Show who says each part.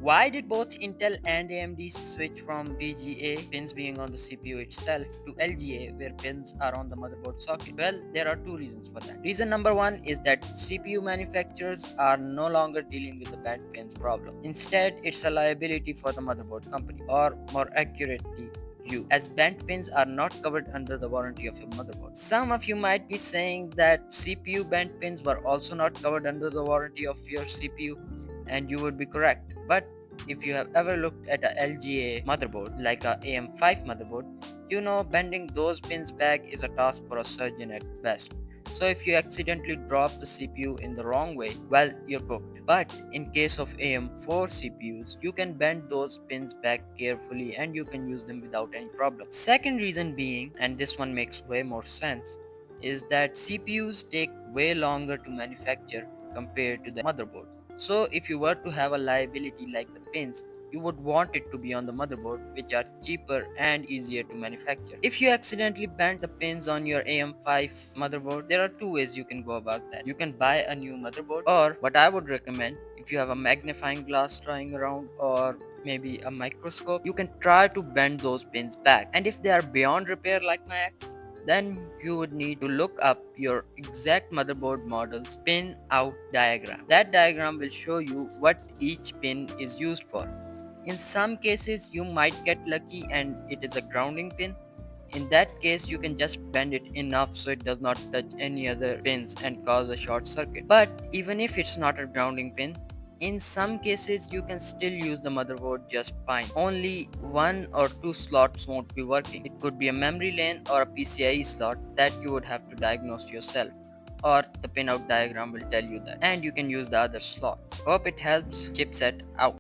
Speaker 1: Why did both Intel and AMD switch from VGA pins being on the CPU itself to LGA where pins are on the motherboard socket? Well, there are two reasons for that. Reason number one is that CPU manufacturers are no longer dealing with the bent pins problem. Instead, it's a liability for the motherboard company, or more accurately, you, as bent pins are not covered under the warranty of your motherboard. Some of you might be saying that CPU bent pins were also not covered under the warranty of your CPU, and you would be correct. But if you have ever looked at a LGA motherboard, like a AM5 motherboard, you know bending those pins back is a task for a surgeon at best. So if you accidentally drop the CPU in the wrong way, well, you're cooked. But in case of AM4 CPUs, you can bend those pins back carefully and you can use them without any problem. Second reason being, and this one makes way more sense, is that CPUs take way longer to manufacture compared to the motherboard. So if you were to have a liability like the pins, you would want it to be on the motherboard, which are cheaper and easier to manufacture. If you accidentally bent the pins on your AM5 motherboard, there are two ways you can go about that. You can buy a new motherboard, or what I would recommend, if you have a magnifying glass lying around or maybe a microscope, you can try to bend those pins back. And if they are beyond repair like my ex, then you would need to look up your exact motherboard model's pin out diagram. That diagram will show you what each pin is used for. In some cases, you might get lucky and it is a grounding pin. In that case, you can just bend it enough so it does not touch any other pins and cause a short circuit. But even if it's not a grounding pin, in some cases you can still use the motherboard just fine. Only one or two slots won't be working. It could be a memory lane or a PCIe slot that you would have to diagnose yourself, or the pinout diagram will tell you that, and you can use the other slots. Hope it helps. Chipset out.